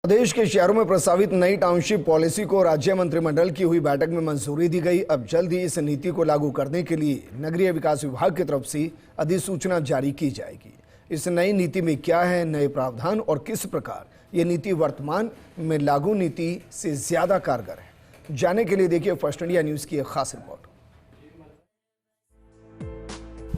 प्रदेश के शहरों में प्रस्तावित नई टाउनशिप पॉलिसी को राज्य मंत्रिमंडल की हुई बैठक में मंजूरी दी गई। अब जल्द ही इस नीति को लागू करने के लिए नगरीय विकास विभाग की तरफ से अधिसूचना जारी की जाएगी। इस नई नीति में क्या है नए प्रावधान और किस प्रकार ये नीति वर्तमान में लागू नीति से ज्यादा कारगर है, जानने के लिए देखिए फर्स्ट इंडिया न्यूज की एक खास रिपोर्ट।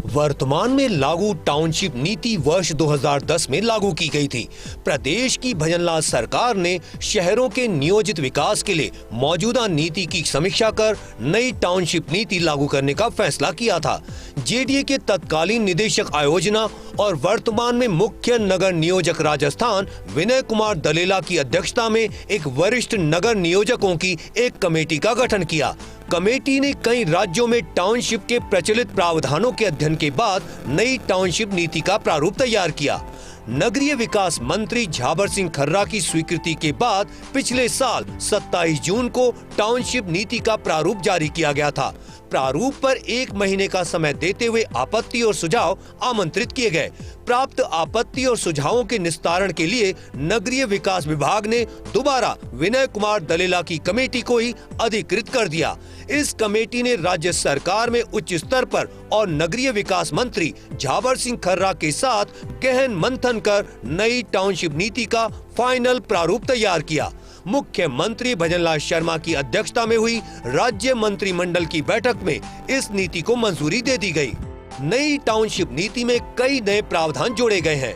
वर्तमान में लागू टाउनशिप नीति वर्ष 2010 में लागू की गई थी। प्रदेश की भजनलाल सरकार ने शहरों के नियोजित विकास के लिए मौजूदा नीति की समीक्षा कर नई टाउनशिप नीति लागू करने का फैसला किया था। जेडीए के तत्कालीन निदेशक आयोजना और वर्तमान में मुख्य नगर नियोजक राजस्थान विनय कुमार दलेला की अध्यक्षता में एक वरिष्ठ नगर नियोजकों की एक कमेटी का गठन किया। कमेटी ने कई राज्यों में टाउनशिप के प्रचलित प्रावधानों के अध्ययन के बाद नई टाउनशिप नीति का प्रारूप तैयार किया। नगरीय विकास मंत्री झाबर सिंह खर्रा की स्वीकृति के बाद पिछले साल 27 जून को टाउनशिप नीति का प्रारूप जारी किया गया था। प्रारूप पर 1 महीने का समय देते हुए आपत्ति और सुझाव आमंत्रित किए गए। प्राप्त आपत्ति और सुझावों के निस्तारण के लिए नगरीय विकास विभाग ने दोबारा विनय कुमार दलेला की कमेटी को ही अधिकृत कर दिया। इस कमेटी ने राज्य सरकार में उच्च स्तर पर और नगरीय विकास मंत्री झाबर सिंह खर्रा के साथ गहन मंथन कर नई टाउनशिप नीति का फाइनल प्रारूप तैयार किया। मुख्यमंत्री भजनलाल शर्मा की अध्यक्षता में हुई राज्य मंत्रिमंडल की बैठक में इस नीति को मंजूरी दे दी गई। नई टाउनशिप नीति में कई नए प्रावधान जोड़े गए हैं।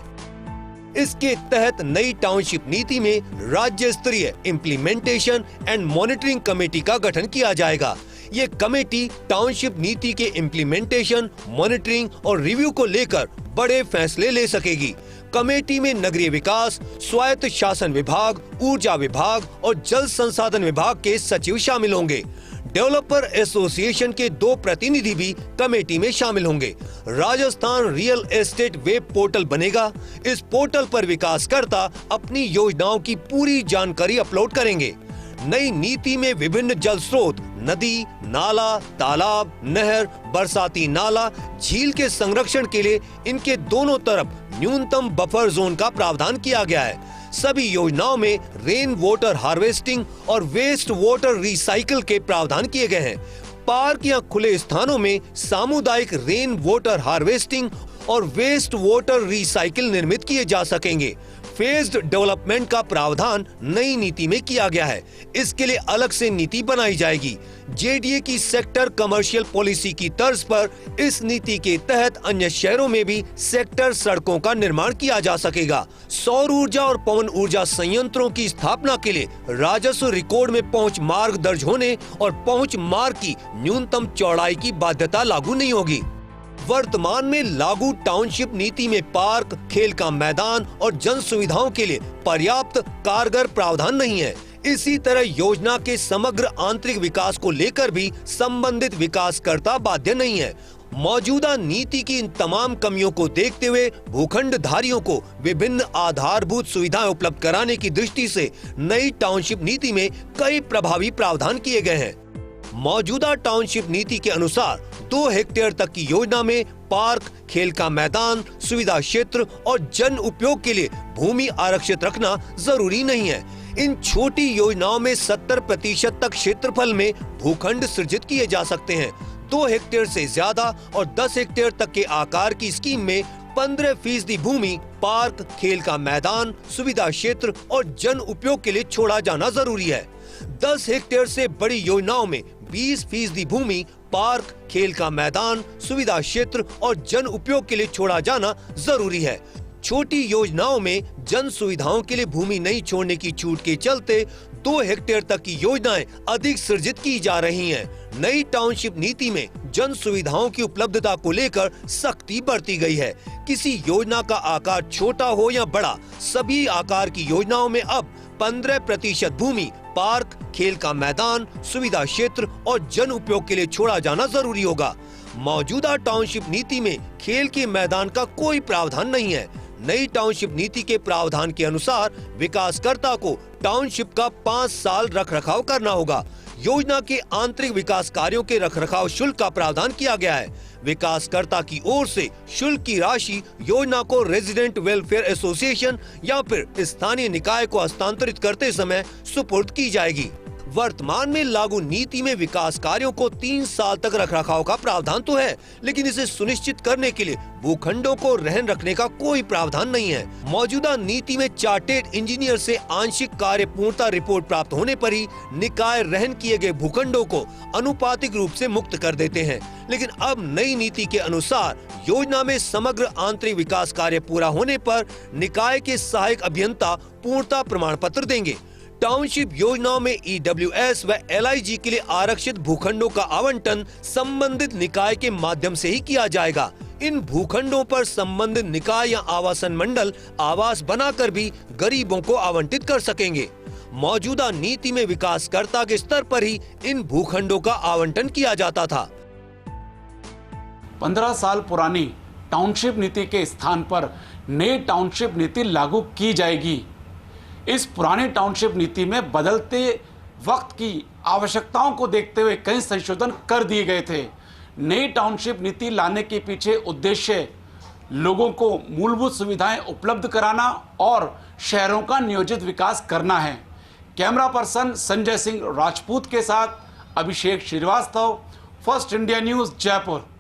इसके तहत नई टाउनशिप नीति में राज्य स्तरीय इम्प्लीमेंटेशन एंड मॉनिटरिंग कमेटी का गठन किया जाएगा। ये कमेटी टाउनशिप नीति के इम्प्लीमेंटेशन, मॉनिटरिंग और रिव्यू को लेकर बड़े फैसले ले सकेगी। कमेटी में नगरीय विकास, स्वायत्त शासन विभाग, ऊर्जा विभाग और जल संसाधन विभाग के सचिव शामिल होंगे। डेवलपर एसोसिएशन के 2 प्रतिनिधि भी कमेटी में शामिल होंगे। Rajasthan real estate web portal बनेगा। इस पोर्टल पर विकासकर्ता अपनी योजनाओं की पूरी जानकारी अपलोड करेंगे। नई नीति में विभिन्न जल स्रोत, नदी, नाला, तालाब, नहर, बरसाती नाला, झील के संरक्षण के लिए इनके दोनों तरफ न्यूनतम बफर जोन का प्रावधान किया गया है। सभी योजनाओं में रेन वाटर हार्वेस्टिंग और वेस्ट वाटर रिसाइकल के प्रावधान किए गए हैं। पार्क या खुले स्थानों में सामुदायिक रेन वाटर हार्वेस्टिंग और वेस्ट वाटर रिसाइकिल निर्मित किए जा सकेंगे। फेज्ड डेवलपमेंट का प्रावधान नई नीति में किया गया है। इसके लिए अलग से नीति बनाई जाएगी। जेडीए की सेक्टर कमर्शियल पॉलिसी की तर्ज पर इस नीति के तहत अन्य शहरों में भी सेक्टर सड़कों का निर्माण किया जा सकेगा। सौर ऊर्जा और पवन ऊर्जा संयंत्रों की स्थापना के लिए राजस्व रिकॉर्ड में पहुंच मार्ग दर्ज होने और पहुंच मार्ग की न्यूनतम चौड़ाई की बाध्यता लागू नहीं होगी। वर्तमान में लागू टाउनशिप नीति में पार्क, खेल का मैदान और जन सुविधाओं के लिए पर्याप्त कारगर प्रावधान नहीं है। इसी तरह योजना के समग्र आंतरिक विकास को लेकर भी संबंधित विकासकर्ता बाध्य नहीं है। मौजूदा नीति की इन तमाम कमियों को देखते हुए भूखंड धारियों को विभिन्न आधारभूत सुविधाएं उपलब्ध कराने की दृष्टि से नई टाउनशिप नीति में कई प्रभावी प्रावधान किए गए हैं। मौजूदा टाउनशिप नीति के अनुसार 2 हेक्टेयर तक की योजना में पार्क, खेल का मैदान, सुविधा क्षेत्र और जन उपयोग के लिए भूमि आरक्षित रखना जरूरी नहीं है। इन छोटी योजनाओं में 70% तक क्षेत्रफल में भूखंड सृजित किए जा सकते हैं। 2 हेक्टेयर से ज्यादा और 10 हेक्टेयर तक के आकार की स्कीम में 15% भूमि पार्क, खेल का मैदान, सुविधा क्षेत्र और जन उपयोग के लिए छोड़ा जाना जरूरी है। 10 हेक्टेयर से बड़ी योजनाओं में 20% भूमि पार्क, खेल का मैदान, सुविधा क्षेत्र और जन उपयोग के लिए छोड़ा जाना जरूरी है। छोटी योजनाओं में जन सुविधाओं के लिए भूमि नहीं छोड़ने की छूट के चलते 2 हेक्टेयर तक की योजनाएं अधिक सृजित की जा रही हैं। नई टाउनशिप नीति में जन सुविधाओं की उपलब्धता को लेकर सख्ती बरती गई है। किसी योजना का आकार छोटा हो या बड़ा, सभी आकार की योजनाओं में अब 15% भूमि पार्क, खेल का मैदान, सुविधा क्षेत्र और जन उपयोग के लिए छोड़ा जाना जरूरी होगा। मौजूदा टाउनशिप नीति में खेल के मैदान का कोई प्रावधान नहीं है। नई टाउनशिप नीति के प्रावधान के अनुसार विकासकर्ता को टाउनशिप का 5 साल रखरखाव करना होगा। योजना के आंतरिक विकास कार्यों के रखरखाव शुल्क का प्रावधान किया गया है। विकासकर्ता की ओर से शुल्क की राशि योजना को रेजिडेंट वेलफेयर एसोसिएशन या फिर स्थानीय निकाय को हस्तांतरित करते समय सुपुर्द की जाएगी। वर्तमान में लागू नीति में विकास कार्यों को 3 साल तक रखरखाव का प्रावधान तो है, लेकिन इसे सुनिश्चित करने के लिए भूखंडों को रहन रखने का कोई प्रावधान नहीं है। मौजूदा नीति में चार्टेड इंजीनियर से आंशिक कार्य पूर्णता रिपोर्ट प्राप्त होने पर ही निकाय रहन किए गए भूखंडों को अनुपातिक रूप से मुक्त कर देते हैं, लेकिन अब नई नीति के अनुसार योजना में समग्र आंतरिक विकास कार्य पूरा होने पर निकाय के सहायक अभियंता पूर्णता प्रमाण पत्र देंगे। टाउनशिप योजनाओं में EWS व LIG के लिए आरक्षित भूखंडों का आवंटन संबंधित निकाय के माध्यम से ही किया जाएगा। इन भूखंडों पर संबंधित निकाय या आवासन मंडल आवास बनाकर भी गरीबों को आवंटित कर सकेंगे। मौजूदा नीति में विकासकर्ता के स्तर पर ही इन भूखंडों का आवंटन किया जाता था। 15 साल पुरानी टाउनशिप नीति के स्थान पर नई टाउनशिप नीति लागू की जाएगी। इस पुरानी टाउनशिप नीति में बदलते वक्त की आवश्यकताओं को देखते हुए कई संशोधन कर दिए गए थे। नई टाउनशिप नीति लाने के पीछे उद्देश्य लोगों को मूलभूत सुविधाएं उपलब्ध कराना और शहरों का नियोजित विकास करना है। कैमरा पर्सन संजय सिंह राजपूत के साथ Abhishek Srivastava, first India news, Jaipur.